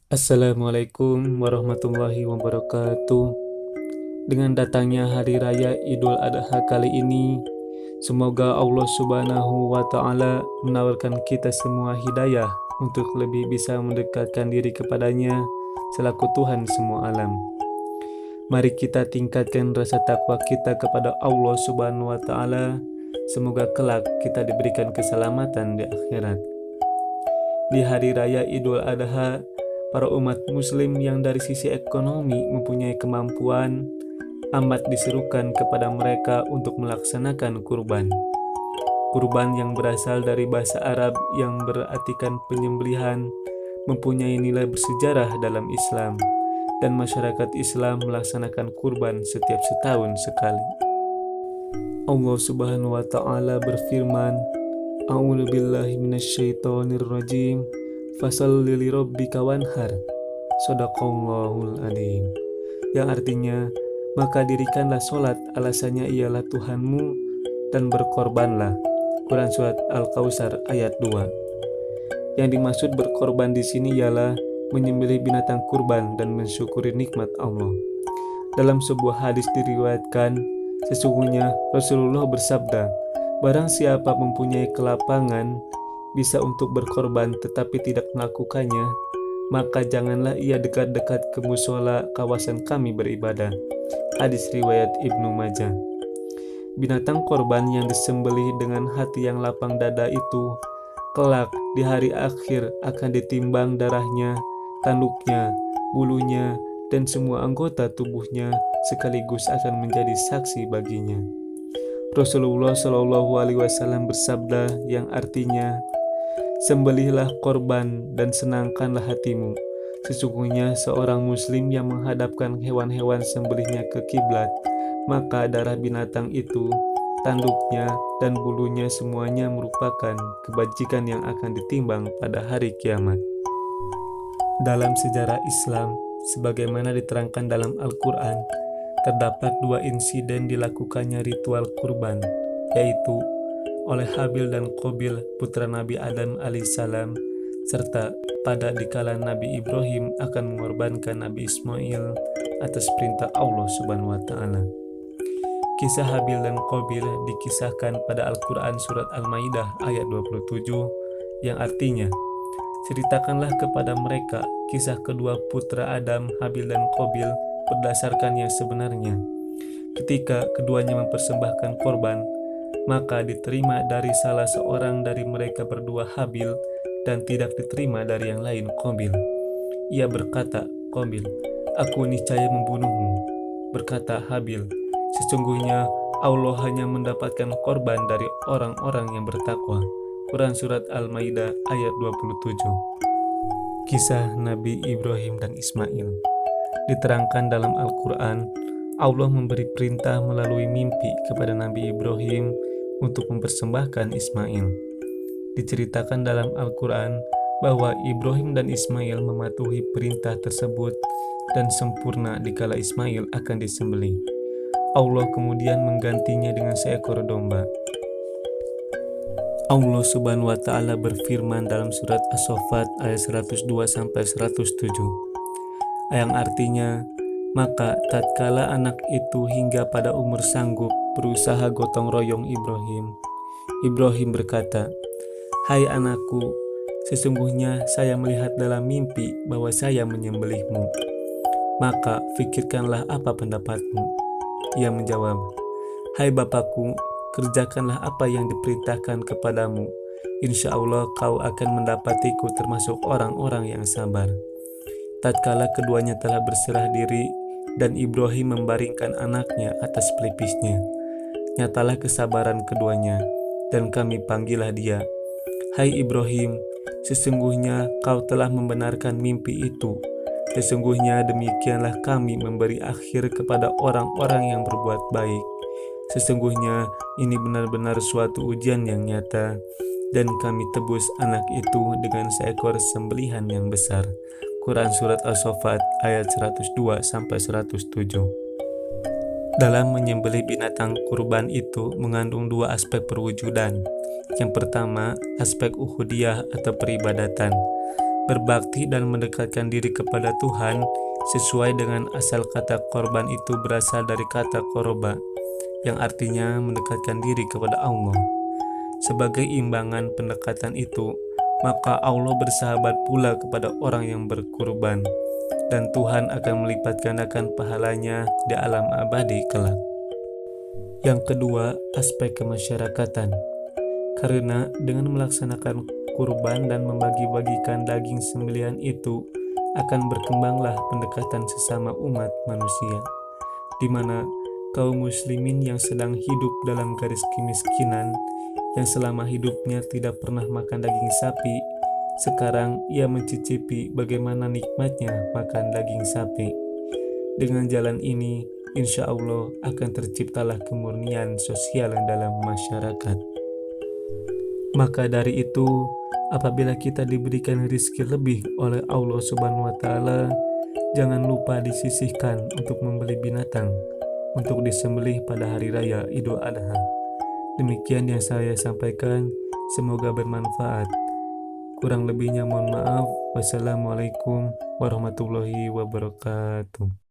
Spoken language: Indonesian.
Assalamualaikum warahmatullahi wabarakatuh. Dengan datangnya Hari Raya Idul Adha kali ini, semoga Allah Subhanahu wa Ta'ala menawarkan kita semua hidayah untuk lebih bisa mendekatkan diri kepadanya selaku Tuhan semua alam. Mari kita tingkatkan rasa takwa kita kepada Allah Subhanahu wa Ta'ala. Semoga kelak kita diberikan keselamatan di akhirat. Di Hari Raya Idul Adha, para umat muslim yang dari sisi ekonomi mempunyai kemampuan amat diserukan kepada mereka untuk melaksanakan kurban. Kurban yang berasal dari bahasa Arab yang berartikan penyembelihan mempunyai nilai bersejarah dalam Islam, dan masyarakat Islam melaksanakan kurban setiap setahun sekali. Allah Subhanahu wa Ta'ala berfirman, A'udzu billahi minasyaitonir rajim. Fasholli lirabbika wanhar. Shadaqallahul adzim. Yang artinya, maka dirikanlah solat, alasannya ialah Tuhanmu, dan berkorbanlah. Quran surat Al-Kautsar ayat 2. Yang dimaksud berkorban di sini ialah menyembelih binatang kurban dan mensyukuri nikmat Allah. Dalam sebuah hadis diriwayatkan, sesungguhnya Rasulullah bersabda, barang siapa mempunyai kelapangan bisa untuk berkorban tetapi tidak melakukannya, maka janganlah ia dekat-dekat ke musola kawasan kami beribadah. Hadis riwayat Ibnu Majah. Binatang korban yang disembelih dengan hati yang lapang dada itu, kelak di hari akhir akan ditimbang darahnya, tanduknya, bulunya, dan semua anggota tubuhnya sekaligus akan menjadi saksi baginya. Rasulullah Shallallahu Alaihi Wasallam bersabda yang artinya, sembelihlah korban dan senangkanlah hatimu. Sesungguhnya seorang muslim yang menghadapkan hewan-hewan sembelihnya ke kiblat, maka darah binatang itu, tanduknya, dan bulunya semuanya merupakan kebajikan yang akan ditimbang pada hari kiamat. Dalam sejarah Islam, sebagaimana diterangkan dalam Al-Quran, terdapat dua insiden dilakukannya ritual kurban, yaitu oleh Habil dan Qabil putra Nabi Adam alaihissalam, serta pada dikala Nabi Ibrahim akan mengorbankan Nabi Ismail atas perintah Allah Subhanahu wa Ta'ala. Kisah Habil dan Qabil dikisahkan pada Al-Quran surat Al-Maidah ayat 27, yang artinya, ceritakanlah kepada mereka kisah kedua putra Adam, Habil dan Qabil berdasarkan yang sebenarnya. Ketika keduanya mempersembahkan korban, maka diterima dari salah seorang dari mereka berdua Habil dan tidak diterima dari yang lain Qabil. Ia berkata, Qabil, aku niscaya membunuhmu. Berkata Habil, sesungguhnya Allah hanya mendapatkan korban dari orang-orang yang bertakwa. Quran surat Al-Maidah ayat 27. Kisah Nabi Ibrahim dan Ismail diterangkan dalam Al-Quran. Allah memberi perintah melalui mimpi kepada Nabi Ibrahim untuk mempersembahkan Ismail. Diceritakan dalam Al-Quran bahwa Ibrahim dan Ismail mematuhi perintah tersebut dan sempurna dikala Ismail akan disembelih. Allah kemudian menggantinya dengan seekor domba. Allah Subhanahu wa Ta'ala berfirman dalam surat As-Saffat ayat 102-107, yang artinya, maka tatkala anak itu hingga pada umur sanggup berusaha gotong royong Ibrahim berkata, hai anakku, sesungguhnya saya melihat dalam mimpi bahwa saya menyembelihmu. Maka fikirkanlah apa pendapatmu. Ia menjawab, hai bapakku, kerjakanlah apa yang diperintahkan kepadamu. Insya Allah kau akan mendapatiku termasuk orang-orang yang sabar. Tatkala keduanya telah berserah diri dan Ibrahim membaringkan anaknya atas pelipisnya, nyatalah kesabaran keduanya, dan kami panggillah dia, hai Ibrahim, sesungguhnya kau telah membenarkan mimpi itu. Sesungguhnya demikianlah kami memberi akhir kepada orang-orang yang berbuat baik. Sesungguhnya ini benar-benar suatu ujian yang nyata, dan kami tebus anak itu dengan seekor sembelihan yang besar. Quran surat As-Saffat ayat 102-107. Dalam menyembelih binatang kurban itu mengandung dua aspek perwujudan. Yang pertama, aspek uhudiyah atau peribadatan. berbakti dan mendekatkan diri kepada Tuhan sesuai dengan asal kata korban itu berasal dari kata koroba, yang artinya mendekatkan diri kepada Allah. Sebagai imbangan pendekatan itu, maka Allah bersahabat pula kepada orang yang berkurban, dan Tuhan akan melipat gandakan pahalanya di alam abadi kelak. Yang kedua, aspek kemasyarakatan. Karena dengan melaksanakan kurban dan membagi-bagikan daging sembelihan itu, akan berkembanglah pendekatan sesama umat manusia, di mana kaum muslimin yang sedang hidup dalam garis kemiskinan, yang selama hidupnya tidak pernah makan daging sapi, sekarang ia mencicipi bagaimana nikmatnya makan daging sapi. Dengan jalan ini, insya Allah akan terciptalah kemurnian sosial dalam masyarakat. Maka dari itu, apabila kita diberikan rizki lebih oleh Allah Subhanahu wa Ta'ala, jangan lupa disisihkan untuk membeli binatang untuk disembelih pada hari raya Idul Adha. Demikian yang saya sampaikan, semoga bermanfaat. Kurang lebihnya mohon maaf. Wassalamualaikum warahmatullahi wabarakatuh.